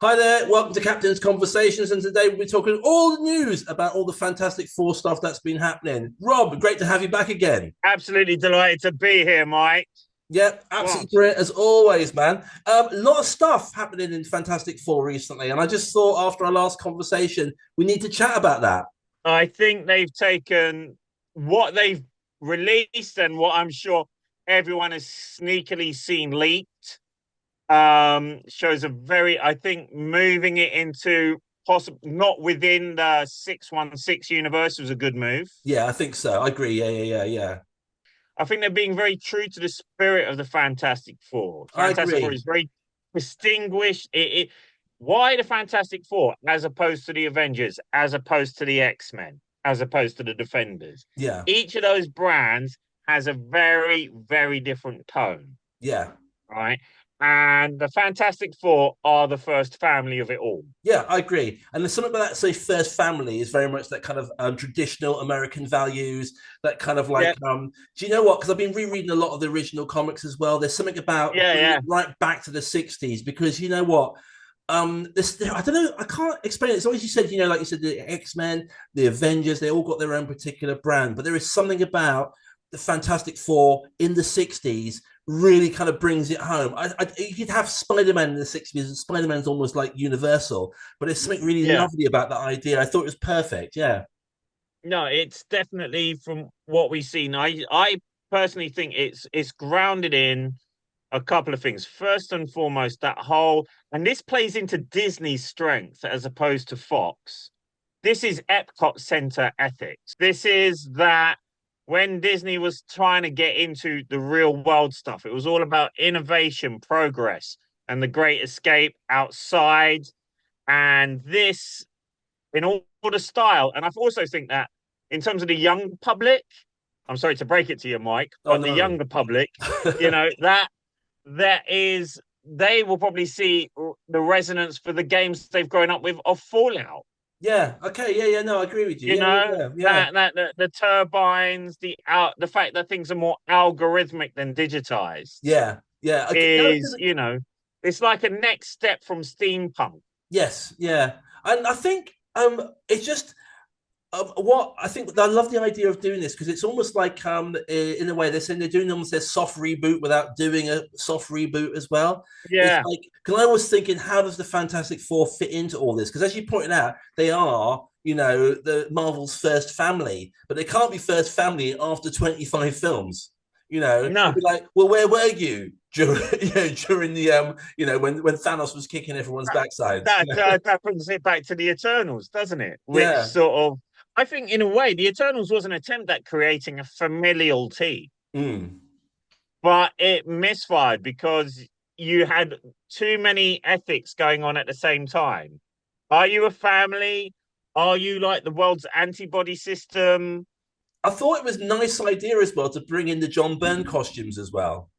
Hi there, welcome to Captain's Conversations, and today we'll be talking all the news about all the Fantastic Four stuff that's been happening. Rob, great to have you back again. Absolutely delighted to be here, Mike. Yep, absolutely What? great as always, man. A lot of stuff happening in Fantastic Four recently, and I just thought after our last conversation, we need to chat about that. I think they've taken what they've released and what I'm sure everyone has sneakily seen leaked. Shows a very, I think, moving it into possible not within the 616 universe was a good move. Yeah, I think so. I agree. Yeah. I think they're being very true to the spirit of the Fantastic Four. I Fantastic Four agree. is very distinguished. Why the Fantastic Four as opposed to the Avengers, as opposed to the X-Men, as opposed to the Defenders? Yeah, Each of those brands has a very, very different tone, yeah. right? And the Fantastic Four are the first family of it all. Yeah, I agree. And there's something about that, say, first family is very much that kind of traditional American values, that kind of Yeah, do you know what? Because I've been rereading a lot of the original comics as well. There's something about yeah, bringing it yeah, right back to the 60s because you know what? This I don't know, I can't explain it. It's always you said, like you said, the X-Men, the Avengers, they all got their own particular brand, but there is something about the Fantastic Four in the 60s really kind of brings it home. You could have Spider-Man in the 60s, and Spider-Man's almost like universal, but there's something really yeah. lovely about that idea. I thought it was perfect. Yeah. No, it's definitely from what we've seen. I personally think it's grounded in a couple of things. First and foremost, that whole, and this plays into Disney's strength as opposed to Fox. This is Epcot Center ethics. This is that when Disney was trying to get into the real world stuff, it was all about innovation, progress, and the great escape outside. And this in all the style. And I also think that in terms of the young public, I'm sorry to break it to you, Mike, Oh but the no. younger public, that is they will probably see the resonance for the games they've grown up with of Fallout. Yeah. Okay. Yeah. No, I agree with you. You Yeah. know Yeah. that the turbines, the fact that things are more algorithmic than digitized Yeah. Okay. is it's like a next step from steampunk. Yes. Yeah. And I think it's just what I think I love the idea of doing this because it's almost like in a way they're saying they're doing almost their soft reboot without doing a soft reboot as well. It's Yeah, like because I was thinking how does the Fantastic Four fit into all this? Because as you pointed out, they are the Marvel's first family, but they can't be first family after 25 films. They'd no, be like, well, where were you during during the when Thanos was kicking everyone's that backsides? that brings it back to the Eternals, doesn't it? Which Yeah. sort of, I think, in a way, the Eternals was an attempt at creating a familial team, Mm. but it misfired because you had too many ethics going on at the same time. Are you a family? Are you like the world's antibody system? I thought it was a nice idea as well to bring in the John Byrne costumes as well.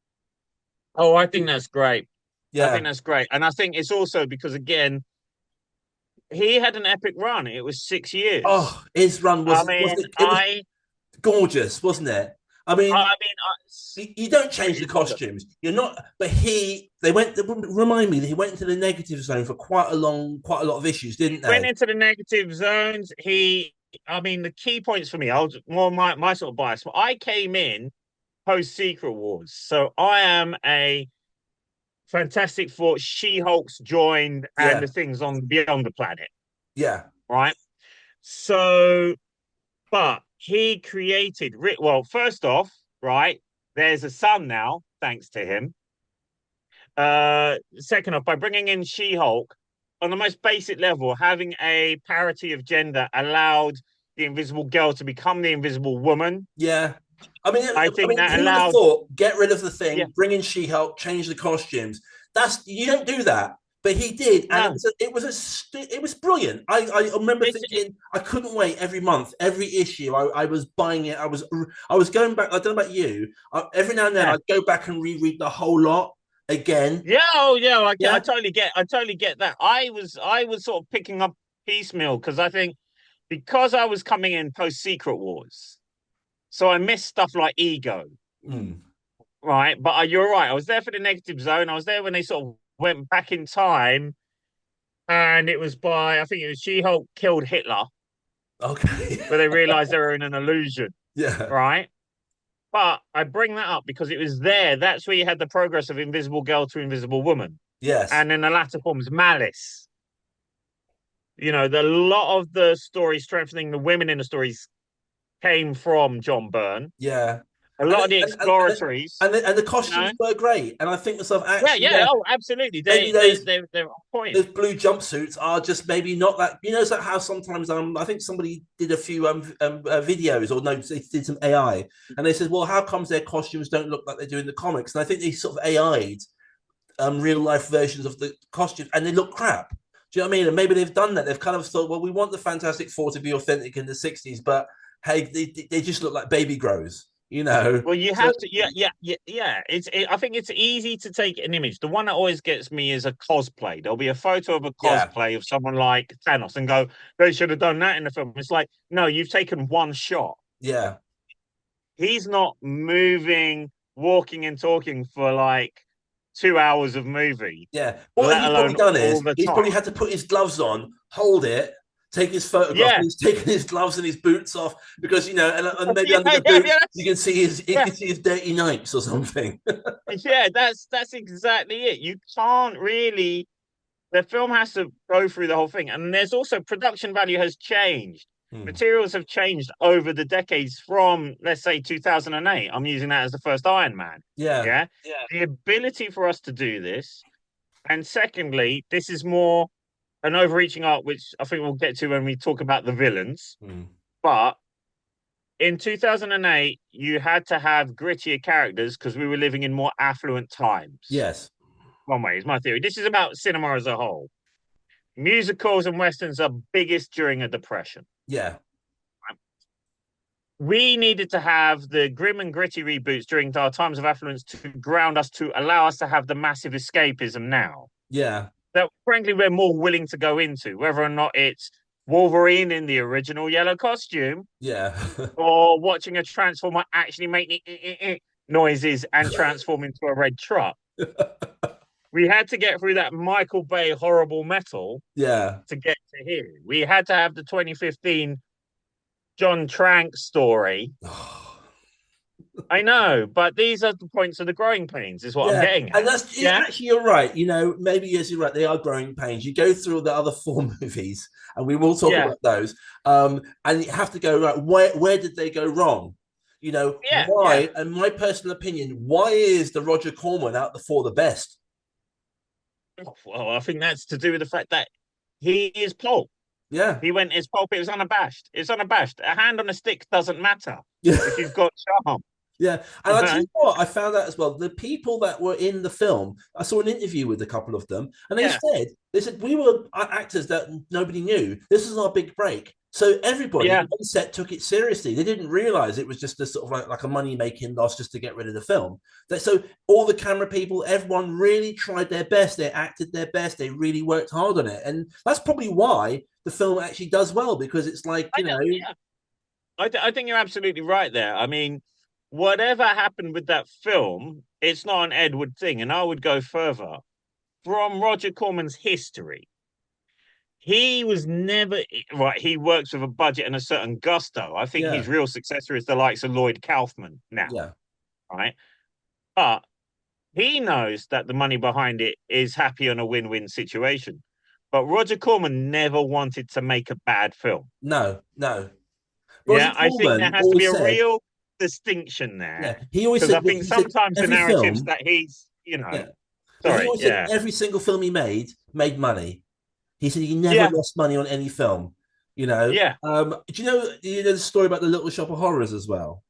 Oh, I think that's great. I think Yeah. that's great, and I think it's also because again, he had an epic run. It was 6 years. Oh, his run I was mean, wasn't it? It was gorgeous, wasn't it? I mean, I mean, you don't change the it was. costumes. You're not. But they went. Remind me that he went into the negative zone for quite a lot of issues, didn't Went they? into the negative zones. I mean, the key points for me, I was more my sort of bias. But I came in post Secret Wars, so I am a Fantastic Four. She-Hulk's joined, and Yeah, the things on beyond the planet, yeah, right? So, but he created. Well, first off, right, there's a son now, thanks to him. Second off, by bringing in She-Hulk on the most basic level, having a parity of gender allowed the Invisible Girl to become the Invisible Woman. yeah. I mean, I I think mean, that who would have allowed, thought? Get rid of the yeah, thing, bring in She-Hulk, change the costumes. That's you don't do that, but he did, and no, it was brilliant. I remember it, thinking I couldn't wait every month, every issue. I was buying it. I was going back. I don't know about you. Every now and then yeah, I'd go back and reread the whole lot again. yeah, oh yeah, I Yeah, totally get that. I was sort of picking up piecemeal because I think because I was coming in post Secret Wars, so I missed stuff like Ego, mm. right? But you're right. I was there for the negative zone. I was there when they sort of went back in time. and it was by, I think it was She-Hulk killed Hitler, Okay. where they realized they were in an illusion, Yeah. right? But I bring that up because it was there. That's where you had the progress of Invisible Girl to Invisible Woman. Yes. And in the latter forms, Malice. The lot of the story strengthening the women in the stories came from John Byrne. Yeah. A And lot of the and and, and, exploratories, and the you know. costumes were great. And I think myself, Yeah, actually, yeah. yeah, Oh, absolutely. maybe They're on point. those blue jumpsuits are just maybe not that. So how sometimes I think somebody did a few videos, or no, they did some AI, and they said, well, how comes their costumes don't look like they do in the comics? And I think they sort of AI'd real life versions of the costumes, and they look crap. Do you know what I mean? And maybe they've done that. They've kind of thought, well, we want the Fantastic Four to be authentic in the '60s, but hey, they just look like baby grows. Well, you So have to, yeah, yeah, yeah, yeah. I think it's easy to take an image. The one that always gets me is a cosplay. There'll be a photo of a yeah, cosplay of someone like Thanos and go, they should have done that in the film. It's like, no, you've taken one shot. yeah. He's not moving, walking, and talking for like 2 hours of movie, Yeah. What let he's alone probably done all is the he's probably time. had to put his gloves on, hold it, take his photograph, and Yeah, he's taken his gloves and his boots off because and maybe yeah, under the yeah, boots yeah, you yeah, can see his dirty Nikes or something. yeah. That's exactly it. You can't really. The film has to go through the whole thing, and there's also production value has changed. Hmm. Materials have changed over the decades from, let's say, 2008. I'm using that as the first Iron Man. Yeah. Yeah. Yeah. The ability for us to do this. And secondly, this is more an overreaching art, which I think we'll get to when we talk about the villains. Hmm. But in 2008, you had to have grittier characters because we were living in more affluent times. Yes. One way is my theory. This is about cinema as a whole. Musicals and westerns are biggest during a depression. Yeah. We needed to have the grim and gritty reboots during our times of affluence to ground us, to allow us to have the massive escapism now Yeah. that frankly we're more willing to go into, whether or not it's Wolverine in the original yellow costume Yeah. or watching a transformer actually make noises and transform into a red truck. We had to get through that Michael Bay horrible metal Yeah. to get to here. We had to have the 2015 John Trank story. I know, but these are the points of the growing pains, is what I'm Yeah, getting and at. that's Yeah. actually you're right. Maybe yes, you're right. They are growing pains. You go through the other four movies, and we will talk Yeah. about those. And you have to go right. Where did they go wrong? Yeah. Why? Yeah. And my personal opinion, why is the Roger Corman out the four the best? Well, I think that's to do with the fact that he is pulp. Yeah, He went as pulp. It was unabashed. It's unabashed. A hand on a stick doesn't matter yeah. if you've got charm. Yeah, and You I tell know? you what, I found out as well. The people that were in the film, I saw an interview with a couple of them, and Yeah. they said we were actors that nobody knew. This is our big break, so everybody Yeah. on set took it seriously. They didn't realize it was just a sort of like a money making loss just to get rid of the film. So all the camera people, everyone really tried their best. They acted their best. They really worked hard on it, and that's probably why the film actually does well because it's like I know. Yeah. I think you're absolutely right there. I mean, whatever happened with that film, it's not an Edward thing. And I would go further. From Roger Corman's history, he was never right. He works with a budget and a certain gusto. I think his yeah, real successor is the likes of Lloyd Kaufman now, yeah, right? But he knows that the money behind it is happy on a win-win situation. But Roger Corman never wanted to make a bad film. no, no. Roger Yeah, I think there Corman has to be always a said, real distinction there yeah, he always because I said think he said sometimes the every narratives film, that he's, yeah. Yeah, he sorry, always said yeah, every single film he made money. He said he never yeah, lost money on any film. yeah. Do you know the story about the Little Shop of Horrors as well?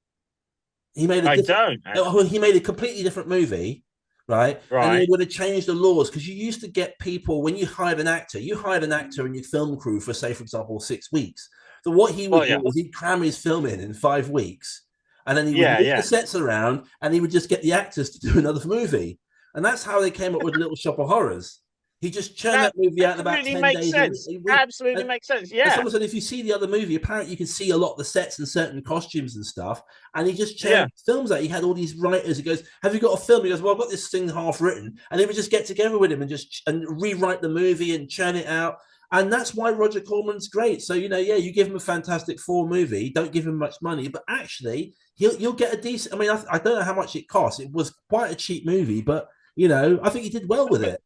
He made a I different. don't actually. He made a completely different movie, right? And they Right. would have changed the laws because you used to get people when you hired an actor. You hired an actor and your film crew for, say, for example, 6 weeks. So what he would Well, do yeah, is he'd cram his film in 5 weeks, and then he would yeah, move the yeah. sets around, and he would just get the actors to do another movie. And that's how they came up with Little Shop of Horrors. He just churned That that movie out in about absolutely 10 makes days. sense. Absolutely And, makes sense. and Yeah. someone said, if you see the other movie, apparently you can see a lot of the sets and certain costumes and stuff. And he just churned Yeah. films out. He had all these writers. He goes, have you got a film? He goes, well, I've got this thing half written. And they would just get together with him and just and rewrite the movie and churn it out. And that's why Roger Corman's great. So, yeah, you give him a Fantastic Four movie, don't give him much money, but actually, you'll get a decent. I mean, I don't know how much it cost. It was quite a cheap movie, but I think he did well with it.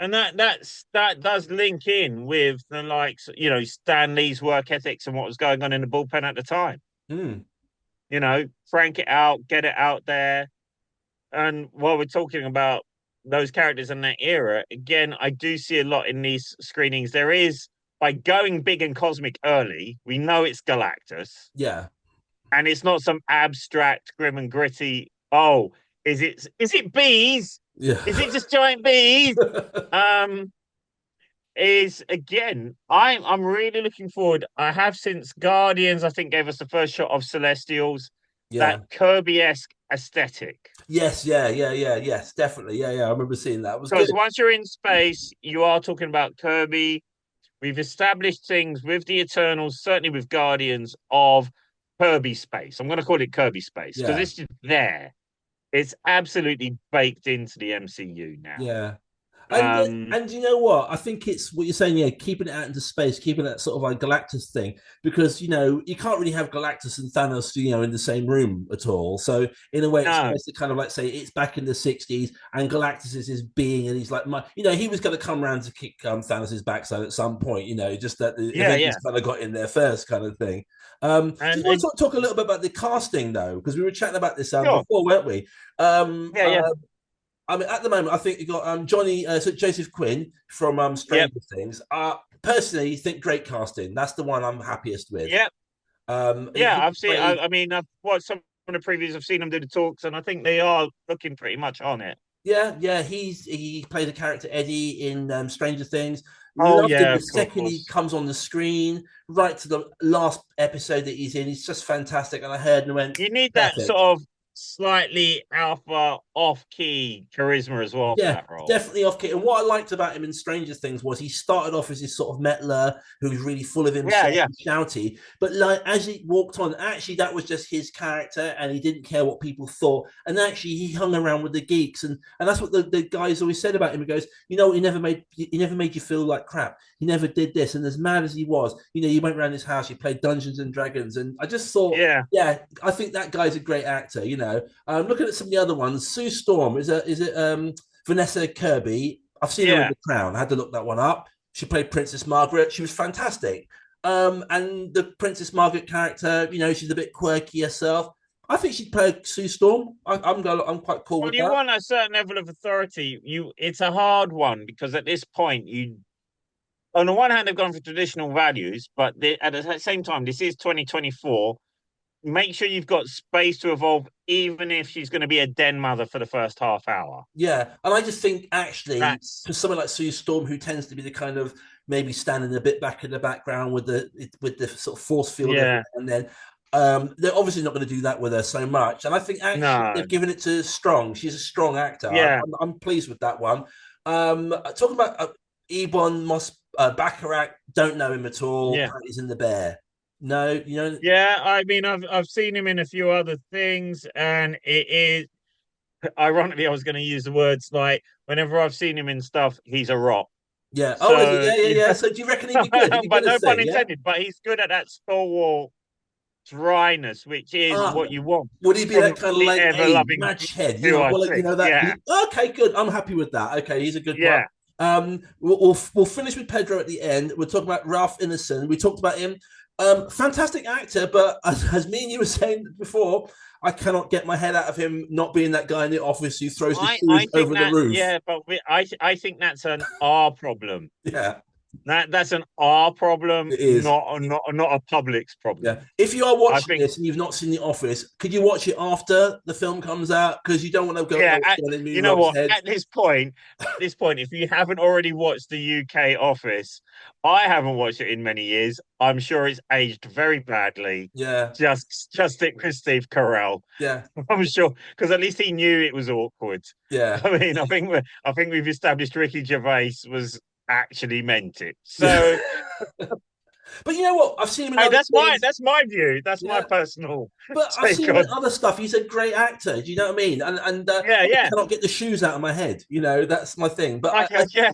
And that does link in with the likes, Stan Lee's work ethics and what was going on in the bullpen at the time. Mm. Frank it out, get it out there. And while we're talking about those characters in that era, again, I do see a lot in these screenings. There is, by going big and cosmic early, we know it's Galactus. Yeah. And it's not some abstract, grim and gritty, oh, is it bees? Yeah. Is it just giant bees? Um, is again, I'm really looking forward. I have since Guardians, I think, gave us the first shot of Celestials, Yeah. that Kirby-esque aesthetic. Yes. Yeah. Yeah. Yeah. Yes. Definitely. Yeah. Yeah. I remember seeing that. It was good. Because once you're in space, you are talking about Kirby. We've established things with the Eternals, certainly with Guardians, of Kirby space. I'm going to call it Kirby space because Yeah. it's just there. It's absolutely baked into the MCU now. Yeah. And Um, and you know what? I think it's what you're saying. Yeah, keeping it out into space, keeping that sort of like Galactus thing, because you can't really have Galactus and Thanos, in the same room at all. So in a way, it's no, nice to kind of like say it's back in the '60s, and Galactus is his being, and he's like he was going to come around to kick Thanos's backside at some point. Just that the yeah, yeah, Avengers kind of got in there first, kind of thing. Just and, want to talk a little bit about the casting though, because we were chatting about this sure, before, weren't we? Um, yeah, yeah, uh, I mean, at the moment, I think you got Johnny, so Joseph Quinn from yep, Stranger Things. Personally, think great casting. That's the one I'm happiest with. yep, yeah. He I've seen. played, I mean, I've watched some of the previews. I've seen them do the talks, and I think they are looking pretty much on it. yeah, yeah. He played a character Eddie in Stranger Things. Oh Loved him yeah, the of second he course. comes on the screen, right to the last episode that he's in. He's just fantastic. And I heard and went, You need that sort perfect. of slightly alpha off-key charisma as well for Yeah, that role. definitely off kit. And what I liked about him in Stranger Things was he started off as this sort of meddler who was really full of Yeah, himself yeah, and shouty. But like as he walked on, actually that was just his character and he didn't care what people thought. And actually he hung around with the geeks. And that's what the guys always said about him. He goes, he never made you feel like crap. He never did this. And as mad as he was, you went around his house, you played Dungeons and Dragons. And I just thought, yeah, yeah, I think that guy's a great actor, looking at some of the other ones, Sue Storm is it Vanessa Kirby. I've seen her in yeah. The Crown. I had to look that one up. She played Princess Margaret. She was fantastic. And the Princess Margaret character, she's a bit quirky herself. I think she'd play Sue Storm. I'm quite cool Well, with you that. want a certain level of authority. It's a hard one because at this point, on the one hand, they've gone for traditional values, but at the same time, this is 2024. Make sure you've got space to evolve, even if she's going to be a den mother for the first half hour. Yeah, and I just think actually That's for someone like Sue Storm, who tends to be the kind of maybe standing a bit back in the background with the sort of force field every yeah, now and then, they're obviously not going to do that with her so much. And I think actually no, they've given it to Strong. She's a strong actor. yeah, I'm pleased with that one. Talking about Ebon Moss Baccarat, don't know him at all. yeah. Apparently he's in The Bear. No, Yeah, I mean, I've seen him in a few other things, and it is ironically, I was going to use the words like whenever I've seen him in stuff, he's a rock. yeah. Oh, is it? So, Yeah, yeah, yeah. So do you reckon he'd be good? He'd be but good no as pun thing, yeah. intended. But he's good at that stalwart dryness, which is Ah, what you want would he be from that kind of the like, hey, ever-loving match head? Well, like, 206. that. Yeah, Okay, good. I'm happy with that. Okay, he's a good one. yeah. We'll finish with Pedro at the end. We're talking about Ralph Ineson. We talked about him. Fantastic actor, but as me and you were saying before, I cannot get my head out of him not being that guy in the office who throws the I shoes think over the that roof. yeah, but I think that's an our problem. Yeah, That's an our problem, It is. not a public's Yeah. problem. If you are I watching think, this and you've not seen The Office, could you watch it after the film comes out? Because you don't want to go know yeah, what's going on in me you know Rob's what? head. At this point, if you haven't already watched the UK Office, I haven't watched it in many years. I'm sure it's aged very badly. Yeah. Just stick with Steve Carell. Yeah. I'm sure because at least he knew it was awkward. Yeah. I mean, I think we've established Ricky Gervais was actually meant it. Yeah. So But you know what? I've seen him in hey, other things. that's my view. That's my Yeah. personal But I've take seen him in on. other stuff. He's a great actor. Do you know what I mean? And Yeah, I yeah. cannot get the shoes out of my head. You know, that's my thing. But Okay, yeah,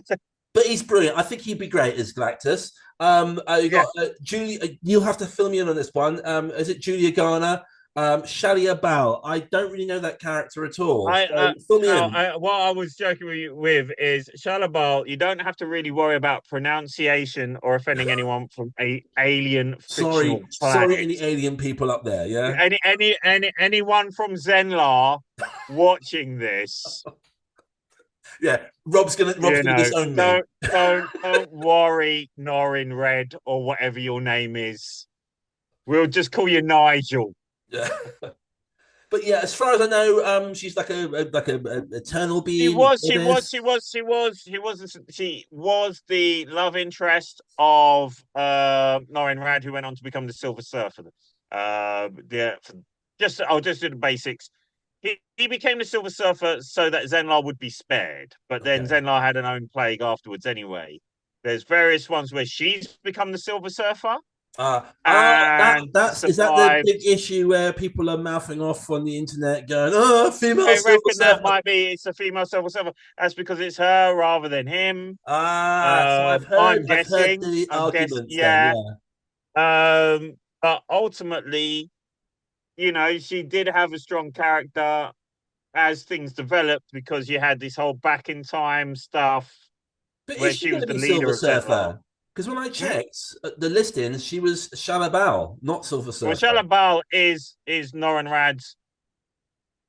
but he's brilliant. I think he'd be great as Galactus. You yeah. got Julie. You'll have to fill me in on this one. Is it Julia Garner? Shalia Bal. I don't really know that character at all. So fill me in. What I was joking with is Shalabal. You don't have to really worry about pronunciation or offending anyone from a alien fictional Sorry, planet. any alien people up there? Yeah, Anyone from Zenlar watching this, yeah. Rob's you gonna know, disown me. don't worry, Norin Red or whatever your name is. We'll just call you Nigel. Yeah. But yeah, as far as I know, she's like a eternal She being, was, she was, goddess. she was, she was, she was, she was the love interest of Norin Rad, who went on to become the Silver Surfer. Yeah, I'll just do the basics. He became the Silver Surfer so that Zenlar would be spared, but then Okay. Zenlar had an own plague afterwards anyway. There's various ones where she's become the Silver Surfer and That's is that the survived. big issue where people are mouthing off on the internet, going, "Oh, female I Silver reckon that Surfer." might be it's a female Silver Surfer. That's because it's her rather than him. So I've heard the I'm guess, arguments then. yeah. Yeah, But ultimately, you know, she did have a strong character as things developed because you had this whole back in time stuff but is where she she going was to the be leader Silver of Zenlar. Surfer? Because when I Hmm? checked the listings, she was Shalabal, not Silver Well, Surfer. Shalabal is Noran Rad's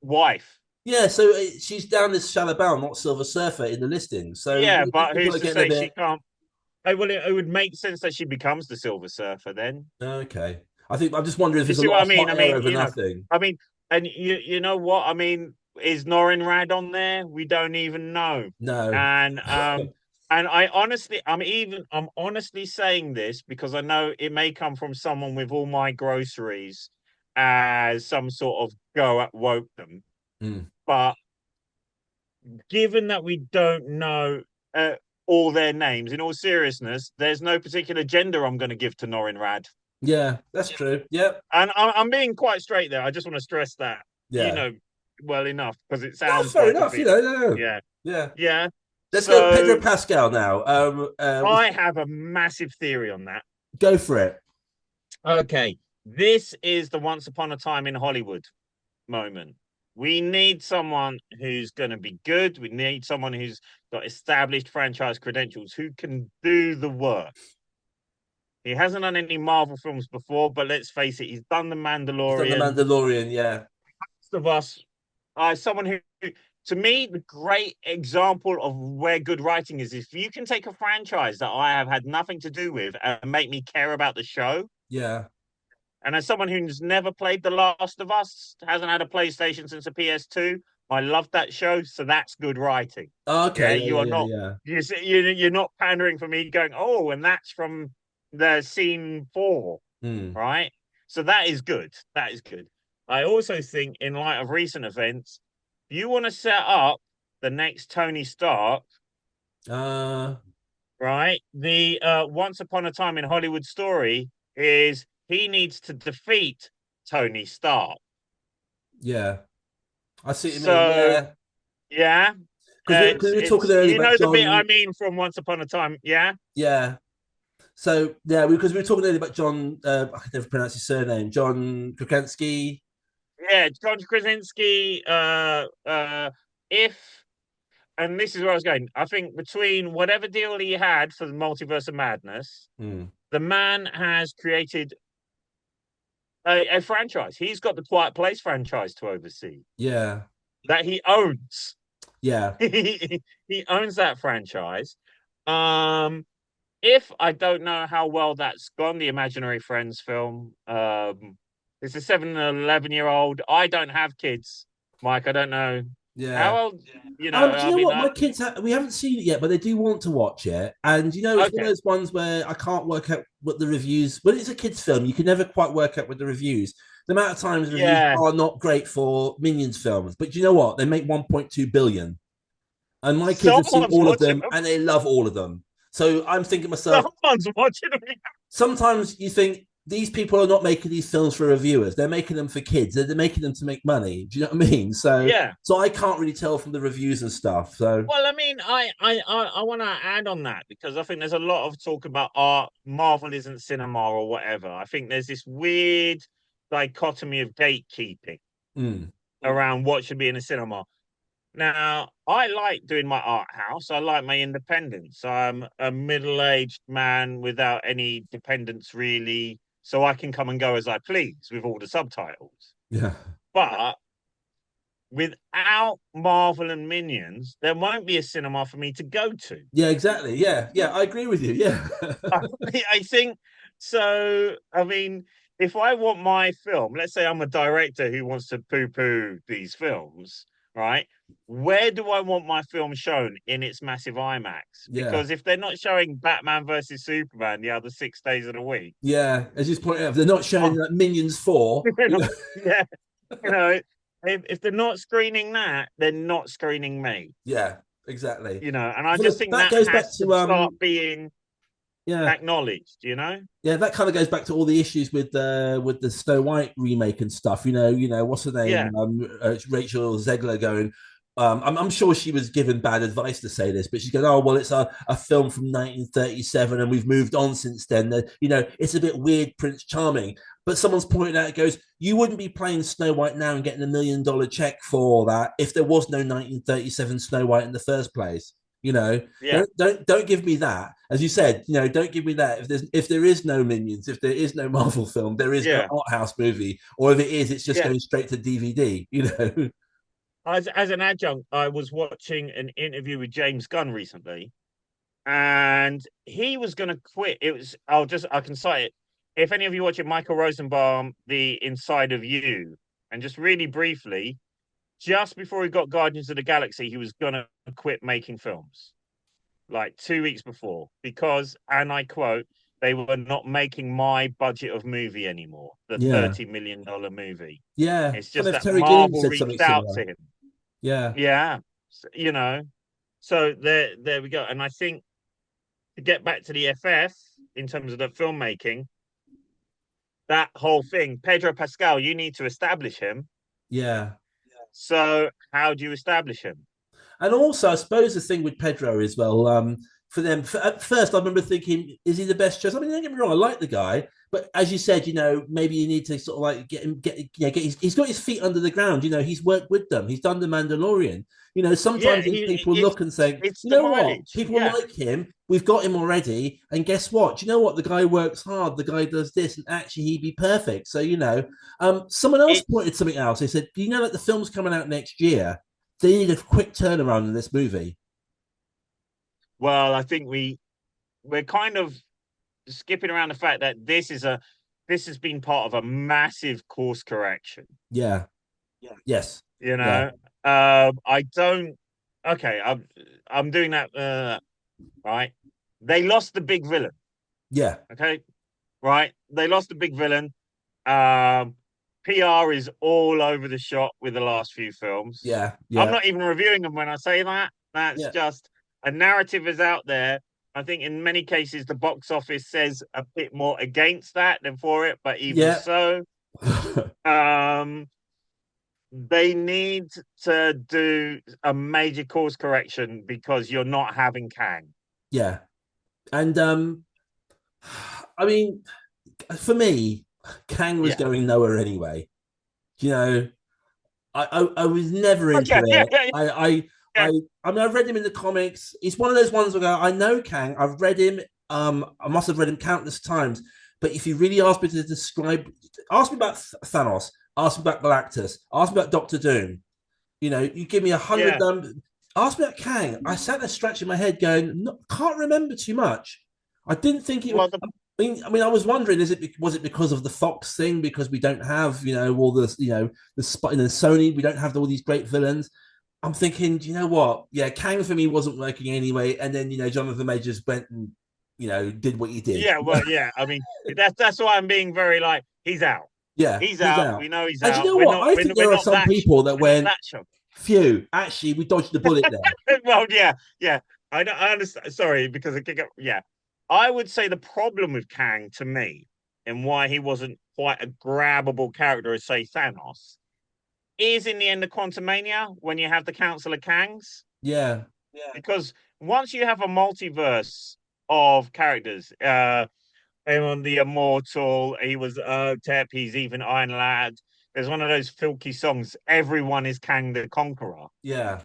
wife. Yeah, so she's down as Shalabal, not Silver Surfer in the listings. So Yeah, maybe but people who's are to getting a say she bit can't? Oh, well, it would make sense that she becomes the Silver Surfer then. okay. I think I'm just wondering if You there's a see what lot I of mean? hot air over nothing. I mean, and you know what? I mean, is Norin Rad on there? We don't even know. No. And I'm honestly saying this because I know it may come from someone with all my groceries as some sort of go at woke them. Mm. But given that we don't know all their names, in all seriousness, there's no particular gender I'm going to give to Norin Rad. Yeah, that's true. Yep. And I'm being quite straight there. I just want to stress that, you Yeah. know, well enough because it No, sounds fair like a enough. bit, No. yeah, Yeah. yeah. Let's go Pedro So Pascal now. I have a massive theory on that. Go for it. Okay, this is the Once Upon a Time in Hollywood moment. We need someone who's going to be good. We need someone who's got established franchise credentials who can do the work. He hasn't done any Marvel films before, but let's face it, he's done The He's done the Mandalorian. Mandalorian. Yeah. Most of us, someone who, to me, the great example of where good writing is if you can take a franchise that I have had nothing to do with and make me care about the show. Yeah. And as someone who's never played The Last of Us, hasn't had a PlayStation since a PS2, I love that show, so that's good writing. Okay. Yeah, Yeah. you are Yeah. not Yeah. you're not pandering for me going, oh, and that's from the scene 4, Hmm. right? So that is good. That is good. I also think, in light of recent events, you want to set up the next Tony Stark, Uh. right? The Once Upon a Time in Hollywood story is he needs to defeat Tony Stark. Yeah. I see what you mean. So Yeah. yeah, Because we were talking it's earlier you about know the bit I John. mean from Once Upon a Time. Yeah, Yeah. So yeah, because we were talking earlier about John. I can never pronounce his surname. John Krasinski. yeah. John Krasinski. If and this is where I was going. I think between whatever deal he had for the Multiverse of Madness, Hmm. the man has created a franchise. He's got the Quiet Place franchise to oversee Yeah. that he owns. Yeah. He owns that franchise. Um, if I don't know how well that's gone, the Imaginary Friends film. It's a 7 and 11-year-old. I don't have kids, Mike. I don't know Yeah. how old. You know, Do you I know mean, what? My kids, we haven't seen it yet, but they do want to watch it. And it's one of okay, those ones where I can't work out what the reviews. When it's a kids' film, you can never quite work out with the reviews. The amount of times reviews yeah. are not great for Minions films, but you know what? They make 1.2 billion, and my kids have seen Someone's all of watching them, them. and they love all of them. So I'm thinking to myself, Someone's watching them. sometimes you think these people are not making these films for reviewers; they're making them for kids. They're making them to make money. Do you know what I mean? Yeah. So I can't really tell from the reviews and stuff. So Well, I mean, I want to add on that because I think there's a lot of talk about art. Marvel isn't cinema or whatever. I think there's this weird dichotomy of gatekeeping mm, around what should be in a cinema. Now, I like doing my art house. I like my independence. I'm a middle-aged man without any dependence, really, so I can come and go as I please with all the subtitles. yeah. But without Marvel and Minions, there won't be a cinema for me to go to. Yeah, exactly. Yeah, yeah, I agree with you. Yeah, I think so. I mean, if I want my film, let's say I'm a director who wants to poo-poo these films, right? Where do I want my film shown in its massive IMAX? yeah, Because if they're not showing Batman versus Superman the other 6 days of the week, yeah. As you pointed out, if they're not showing oh, like Minions 4. yeah, you know, if they're not screening that, they're not screening me. Yeah, exactly. And I just think That that goes back has to to start being yeah, acknowledged. yeah. That kind of goes back to all the issues with the Snow White remake and stuff. What's her Yeah, name? Rachel Zegler going. I'm sure she was given bad advice to say this, but she's going, "Oh well, it's a film from 1937, and we've moved on since then. It's a bit weird, Prince Charming." But someone's pointed out, it goes, "You wouldn't be playing Snow White now and getting $1 million check for that if there was no 1937 Snow White in the first place." You know, yeah, don't give me that. As you said, don't give me that. If there is no Minions, if there is no Marvel film, there is no yeah, art house movie, or if it is, it's just yeah. going straight to DVD. You know. As an adjunct, I was watching an interview with James Gunn recently, and he was going to quit. I can cite it. If any of you watch it, Michael Rosenbaum, The Inside of You, and just really briefly, just before he got Guardians of the Galaxy, he was going to quit making films, like 2 weeks before, because, and I quote, they were not making my budget of movie anymore, the Yeah, $30 million movie. yeah. It's Funny just if that Terry Gilliam Marvel said something reached out similar. to him. Yeah, Yeah, you know. So there we go. And I think to get back to the FF in terms of the filmmaking, that whole thing, Pedro Pascal, you need to establish him. yeah. So how do you establish him? And also, I suppose the thing with Pedro is, well, for them, at first, I remember thinking, is he the best choice? I mean, don't get me wrong, I like the guy, but as you said, maybe you need to sort of like he's got his feet under the ground. He's worked with them, he's done the Mandalorian. Yeah, Sometimes these people look and think, it's you the know what, mileage. people Yeah, like him, we've got him already, and guess what? You know what? The guy works hard, the guy does this, and actually he'd be perfect. So, someone else it's pointed something else. They said, do you know that the film's coming out next year? They need a quick turnaround in this movie. well, I think we're kind of skipping around the fact that this has been part of a massive course correction. Yeah. Yes. You Yeah. know, I don't. Okay, I'm doing that. Right, they lost the big villain. Yeah. Okay, right, they lost the big villain. PR is all over the shop with the last few films. Yeah. I'm Yeah. not even reviewing them when I say that. That's Yeah. just a narrative is out there. I think in many cases the box office says a bit more against that than for it, but even Yeah. so, um, they need to do a major course correction because you're not having Kang. Yeah. And I mean, for me, Kang was Yeah. going nowhere anyway. You know, I was never into Okay. Yeah. it. Yeah. Yeah. I mean, I've read him in the comics. He's one of those ones where I know Kang. I've read him. I must have read him countless times. But if you really ask me to describe, ask me about Thanos, ask me about Galactus, ask me about Doctor Doom. You give me 100 Yeah. ask me about Kang. I sat there scratching my head, going, no, can't remember too much. I didn't think it. Well, the I was wondering, was it because of the Fox thing? Because we don't have, all this, the spot in Sony, we don't have all these great villains. I'm thinking, do you know what? Yeah, Kang for me wasn't working anyway, and then Jonathan Majors went and did what he did. yeah, well, yeah. I mean, that's why I'm being very like he's out. Yeah, He's he's out. out. We know he's And you out. know what? I think We're there are not some that people that we're not went, that shocked. phew, actually, we dodged the bullet there. Well, yeah, yeah. I understand. Sorry, because I kick up. Yeah, I would say the problem with Kang to me and why he wasn't quite a grabbable character as say Thanos is in the end of Quantumania when you have the Council of Kangs. Yeah, Because once you have a multiverse of characters, him on the Immortal, he was Tep, he's even Iron Lad. There's one of those filky songs, Everyone is Kang the Conqueror. yeah.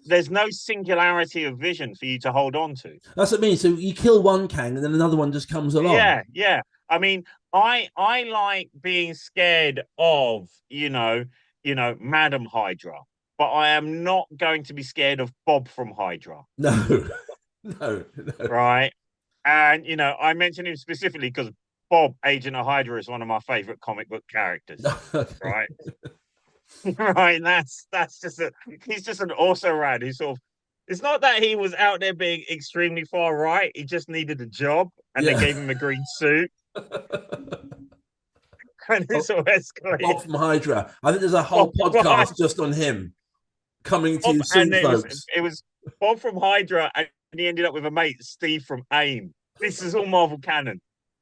There's no singularity of vision for you to hold on to. That's what I mean. So you kill one Kang, and then another one just comes along. Yeah, yeah. I mean, I like being scared of, Madam Hydra, but I am not going to be scared of Bob from Hydra. No, no. Right. And I mentioned him specifically because Bob, Agent of Hydra, is one of my favorite comic book characters. Right. Right. And that's just he's just an also rad who sort of it's not that he was out there being extremely far right, he just needed a job and they Yeah. gave him a green suit. And it sort of escalated. Bob from Hydra. I think there's a whole Bob podcast just on him coming to you soon, and folks. it was Bob from Hydra, and he ended up with a mate, Steve from AIM. This is all Marvel canon.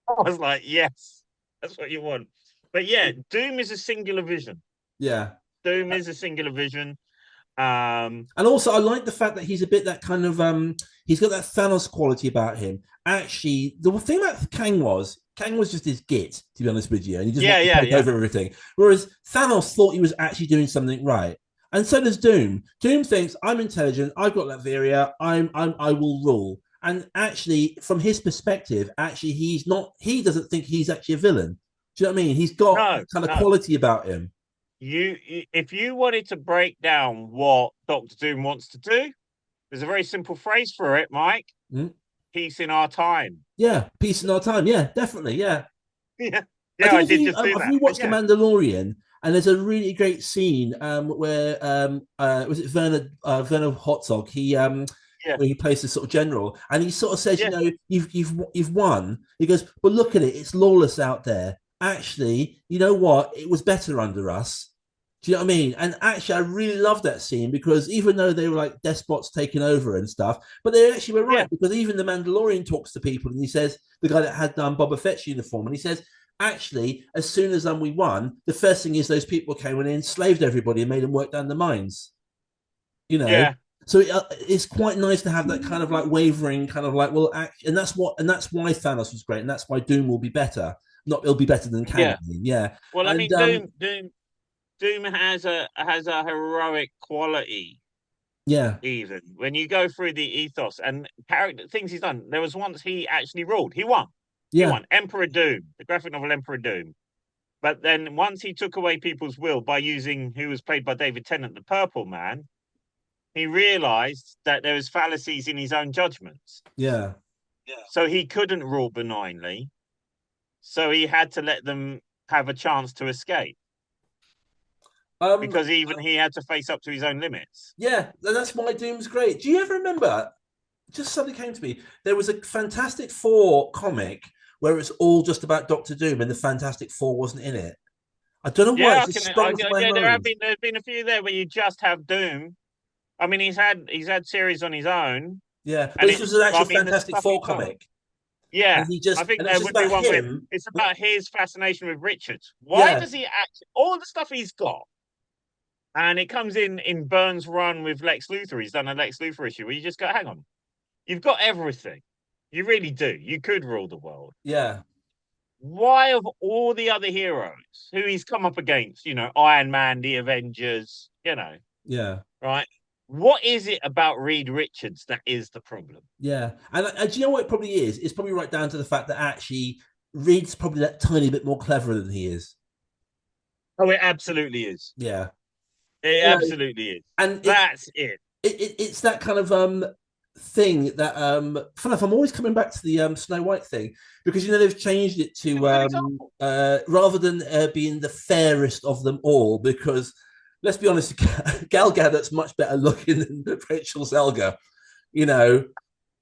I was like, yes, that's what you want. But yeah, Doom is a singular vision. Yeah. Doom is a singular vision. And also, I like the fact that he's a bit that kind of he's got that Thanos quality about him. Actually, the thing about Kang was just his git, to be honest with you, and he just wanted to take over everything. Whereas Thanos thought he was actually doing something right, and so does Doom. Doom thinks I'm intelligent, I've got Latveria, I will rule. And actually, from his perspective, actually he's not. He doesn't think he's actually a villain. Do you know what I mean? He's got kind of quality about him. If you wanted to break down what Doctor Doom wants to do, there's a very simple phrase for it, Mike. Peace in our time. Yeah, peace in our time. Yeah, definitely. Yeah. Yeah. Yeah, I did just do that. Have you watched The Mandalorian? And there's a really great scene where was it Werner Herzog? Where he plays this sort of general, and he sort of says, you've won. He goes, but look at it, it's lawless out there. Actually, you know what? It was better under us. Do you know what I mean? And actually, I really love that scene because even though they were like despots taking over and stuff, but they actually were right because even the Mandalorian talks to people and he says, the guy that had Boba Fett's uniform, and he says, actually, as soon as we won, the first thing is those people came and enslaved everybody and made them work down the mines. So it's quite nice to have that kind of like wavering, kind of like, well, and that's why Thanos was great, and that's why Doom will be better. It'll be better than Kang. Yeah. Well, I mean, Doom has a heroic quality. Yeah. Even when you go through the ethos and character things he's done, there was once he actually ruled. He won. Yeah. He won. Emperor Doom, the graphic novel Emperor Doom. But then once he took away people's will by using who was played by David Tennant, the Purple Man, he realized that there was fallacies in his own judgments. Yeah. So he couldn't rule benignly. So he had to let them have a chance to escape. Because even he had to face up to his own limits. Yeah, that's why Doom's great. Do you ever remember? Just something came to me. There was a Fantastic Four comic where it's all just about Doctor Doom, and the Fantastic Four wasn't in it. I don't know why. There's been a few there where you just have Doom. I mean, he's had series on his own. Yeah, but this was an actual Fantastic Four comic. Yeah, I think there would be one where it's about his fascination with Richards. Why does he act all the stuff he's got? And it comes in Burns' run with Lex Luthor. He's done a Lex Luthor issue where you just go, hang on, you've got everything. You really do. You could rule the world. Yeah. Why of all the other heroes who he's come up against, Iron Man, the Avengers, Yeah. Right? What is it about Reed Richards that is the problem? Yeah. And do you know what it probably is? It's probably right down to the fact that actually Reed's probably that tiny bit more clever than he is. Oh, it absolutely is. Yeah. It absolutely is. And that's it. It's that kind of thing that fun enough, I'm always coming back to the Snow White thing because they've changed it Give to a good example. rather than being the fairest of them all, because let's be honest, Gal Gadot's much better looking than Rachel Zelga. You know,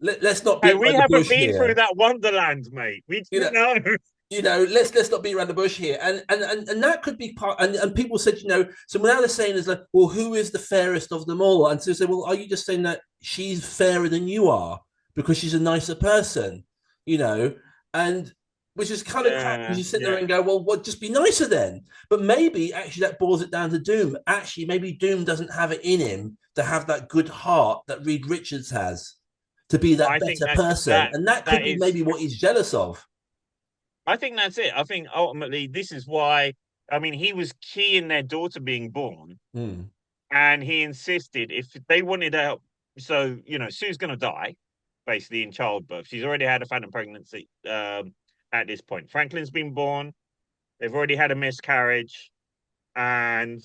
us not Hey, beat we around the haven't bush been through here. that Wonderland, mate. We You know, don't know. let's not beat around the bush here, and that could be part. And people said, so now they're saying is like, well, who is the fairest of them all? And so they say, well, are you just saying that she's fairer than you are because she's a nicer person, you know? And which is kind of crap because Yeah, you sit there yeah. and go, well, what? Just be nicer then. But maybe actually that boils it down to Doom. Actually, maybe Doom doesn't have it in him to have that good heart that Reed Richards has to be that I think better person, and that could that be is. maybe what he's jealous of. I think that's it. I think ultimately this is why. I mean, he was key in their daughter being born, Hmm. and he insisted if they wanted help. So Sue's going to die, basically in childbirth. She's already had a phantom pregnancy at this point. Franklin's been born. They've already had a miscarriage, and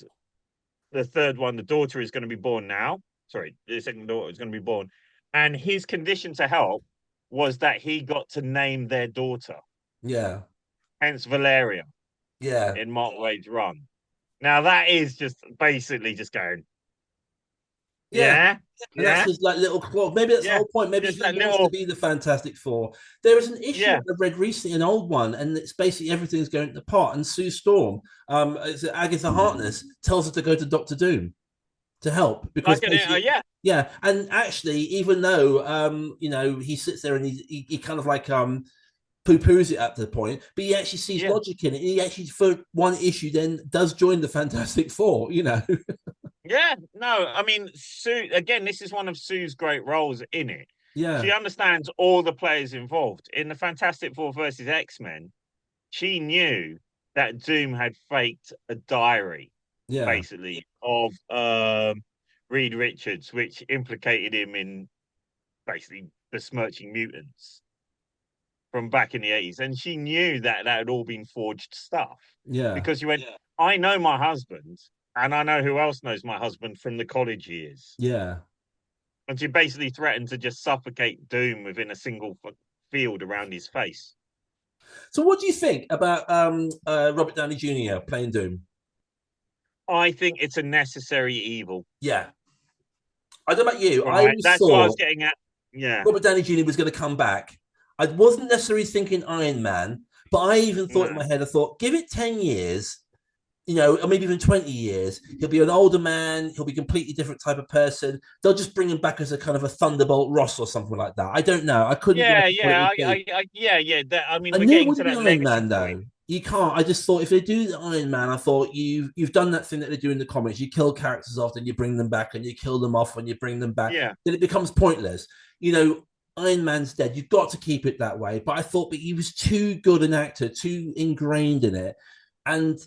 the third one, the daughter, is going to be born now. Sorry, the second daughter is going to be born, and his condition to help was that he got to name their daughter, Yeah. hence Valeria Yeah. in Mark Wade's run. Now that is just basically just going, Yeah. yeah, And that's yeah, his like little claw. Maybe that's the yeah, whole point. Maybe just he that wants to little, be the Fantastic Four. There is an issue yeah. I read recently, an old one, and it's basically everything's going to pot. And Sue Storm, it's Agatha Harkness, tells her to go to Doctor Doom to help because Like basically, yeah, yeah. And actually, even though he sits there and he kind of like poo-poos it at the point, but he actually sees yeah, logic in it. He actually, for one issue, then does join the Fantastic Four. yeah. No, I mean Sue. Again, this is one of Sue's great roles in it. Yeah, She understands all the players involved in the Fantastic Four versus X-Men. She knew that Doom had faked a diary, yeah, basically, of Reed Richards, which implicated him in basically besmirching mutants from back in the 80s. And she knew that that had all been forged stuff yeah. because you went, I know my husband, and I know who else knows my husband from the college years. Yeah. And she basically threatened to just suffocate Doom within a single field around his face. So, what do you think about Robert Downey Jr. playing Doom? I think it's a necessary evil. Yeah, I don't know about you. I Right. always That's what I was thought getting at. Yeah. Robert Downey Jr. was going to come back. I wasn't necessarily thinking Iron Man, but I even thought in No. my head, I thought, give it 10 years, or maybe even 20 years. He'll be an older man. He'll be a completely different type of person. They'll just bring him back as a kind of a Thunderbolt Ross or something like that. I don't know. I couldn't Yeah, imagine what it yeah, would be. yeah, yeah. That, I mean, I we're knew it getting to wouldn't be that Iron legacy Man point. though. You can't. I just thought if they do the Iron Man, I thought you've done that thing that they do in the comics. You kill characters off, and you bring them back, and you kill them off when you bring them back. Yeah, Then it becomes pointless. Iron Man's dead. You've got to keep it that way. But I thought, but he was too good an actor, too ingrained in it, and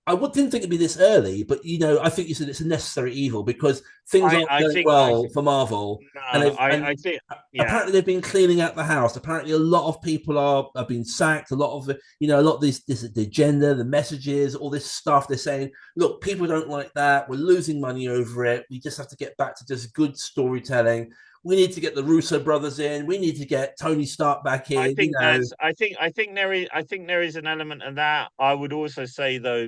didn't think it'd be this early, but I think you said it's a necessary evil because things aren't going I well think for Marvel, no, and I think yeah, apparently they've been cleaning out the house. Apparently, a lot of people have been sacked. A lot of a lot of this the agenda, the messages, all this stuff. They're saying, look, people don't like that. We're losing money over it. We just have to get back to just good storytelling. We need to get the Russo brothers in. We need to get Tony Stark back I in. think that's I think there is an element of that. I would also say though,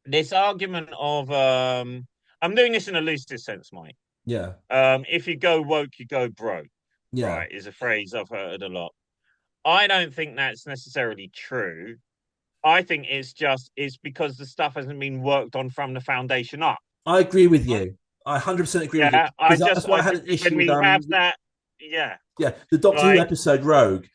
this argument of I'm doing this in a looser sense, Mike. Yeah, If you go woke, you go broke, yeah. right? Is a phrase I've heard a lot. I don't think that's necessarily true. I think it's because the stuff hasn't been worked on from the foundation up. I agree with you. I 100% agree with you Yeah, because that's why I I had just an when issue with we have that, yeah, the Doctor Who like episode Rogue.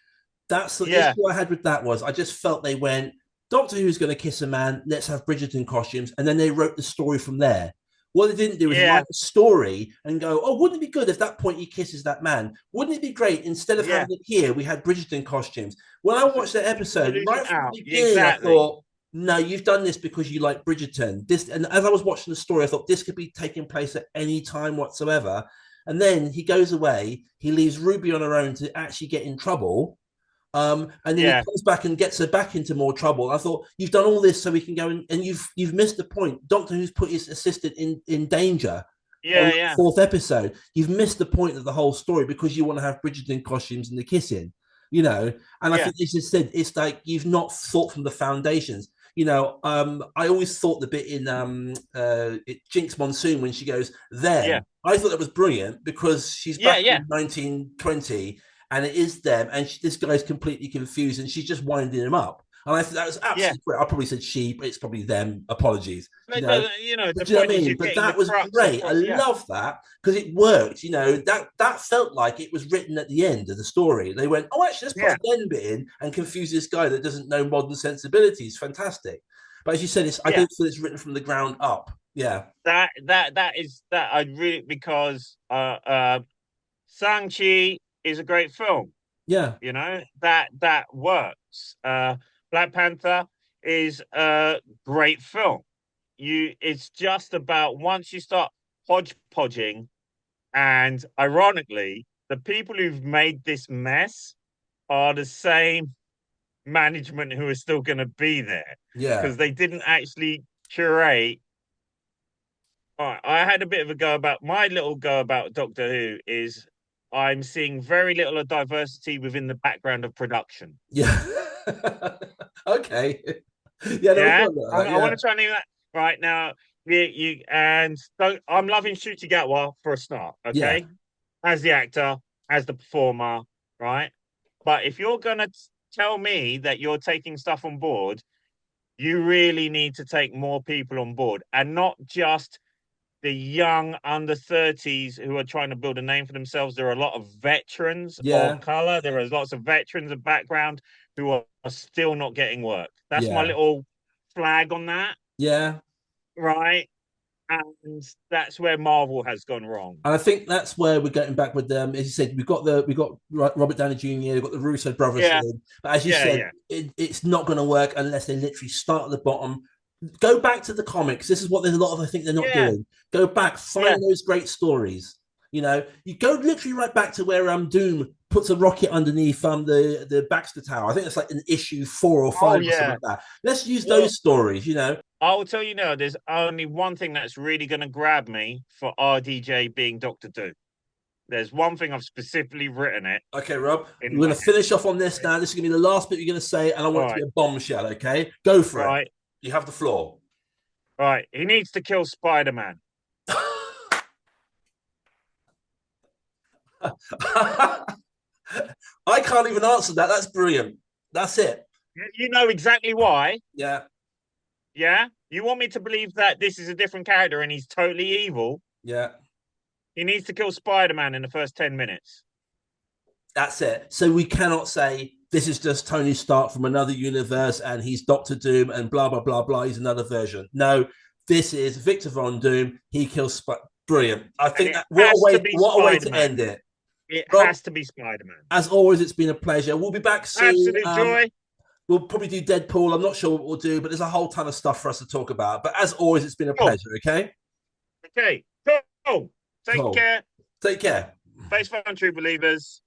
That's the yeah, issue I had with that was I just felt they went Doctor Who's going to kiss a man. Let's have Bridgerton costumes, and then they wrote the story from there. What they didn't do is yeah, write the story and go, oh, wouldn't it be good if that point he kisses that man? Wouldn't it be great instead of yeah, having it here, we had Bridgerton costumes? When I watched that episode, lose it right from the out beginning, I exactly. thought, no, you've done this because you like Bridgerton. This, and as I was watching the story, I thought this could be taking place at any time whatsoever. And then he goes away. He leaves Ruby on her own to actually get in trouble. And then he Yeah, comes back and gets her back into more trouble. I thought you've done all this so we can go and you've missed the point. Doctor Who's put his assistant in danger, on Yeah, the yeah, fourth episode. You've missed the point of the whole story because you want to have Bridgerton costumes and the kissing, you know. And I yeah, think this is said it's like you've not thought from the foundations. I always thought the bit in Jinx Monsoon when she goes yeah, them. I thought that was brilliant because she's yeah, back yeah, in 1920 and it is them, and this guy's completely confused and she's just winding him up. And I think that was yeah. absolutely great. I probably said she, but it's probably them. Apologies. You But, know, the do you know what point I is mean? you're But getting the that was crux great. I across. Yeah, love that because it worked. That felt like it was written at the end of the story. They went, oh, actually, let's put yeah, a then bit in and confuse this guy that doesn't know modern sensibilities. Fantastic. But as you said, I yeah. don't feel it's written from the ground up. Yeah. That I really because Shang-Chi is a great film. Yeah. That works. Black Panther is a great film. It's just about once you start hodgepodging, and ironically, the people who've made this mess are the same management who are still going to be there Yeah. because they didn't actually curate. All right, I had a bit of a go about my little go about Doctor Who is I'm seeing very little of diversity within the background of production. Yeah. Okay. Yeah, no, we Yeah, got that. I Yeah. want to try and do that right now. I'm loving Ncuti Gatwa for a start. Yeah. Okay, as the actor, as the performer, right? But if you're gonna tell me that you're taking stuff on board, you really need to take more people on board, and not just the young under 30s who are trying to build a name for themselves. There are a lot of veterans of Yeah. color. There are lots of veterans of background who are still not getting work. That's my Yeah. little flag on that, Yeah. right? And that's where Marvel has gone wrong. And I think that's where we're getting back with them. As you said, we got Robert Downey Jr., we've got the Russo brothers Yeah, in. But as you yeah, said, yeah, it's not going to work unless they literally start at the bottom. Go back to the comics. This is what there's a lot of I think they're not yeah, doing. Go back, yeah. find those great stories. You go literally right back to where Doom puts a rocket underneath the Baxter Tower. I think it's like an issue 4 or 5 Oh, or something yeah. like that. Let's use Well, those stories. I will tell you now, there's only one thing that's really going to grab me for RDJ being Doctor Doom. There's one thing I've specifically written it Okay, Rob, in we're my going to head. finish off on this now. This is going to be the last bit you're going to say, and I All want it to be right, a bombshell, okay? Go for it. right, You have the floor. right. He needs to kill Spider-Man. I can't even answer that. That's brilliant. That's it. You know exactly why. Yeah, Yeah? You want me to believe that this is a different character and he's totally evil? yeah. He needs to kill Spider-Man in the first 10 minutes. That's it. So we cannot say this is just Tony Stark from another universe and he's Doctor Doom and blah, blah, blah, blah. He's another version. No, this is Victor Von Doom. He kills Brilliant. I And think it that has to be what a way to Spider-Man. end it. It Rob, has to be Spider-Man. as always, it's been a pleasure. We'll be back soon. Absolute joy. We'll probably do Deadpool. I'm not sure what we'll do, but there's a whole ton of stuff for us to talk about. But as always, it's been a Cool. pleasure. Okay. Okay. Cool. Take Cool. care. Take care. Face Fun True Believers.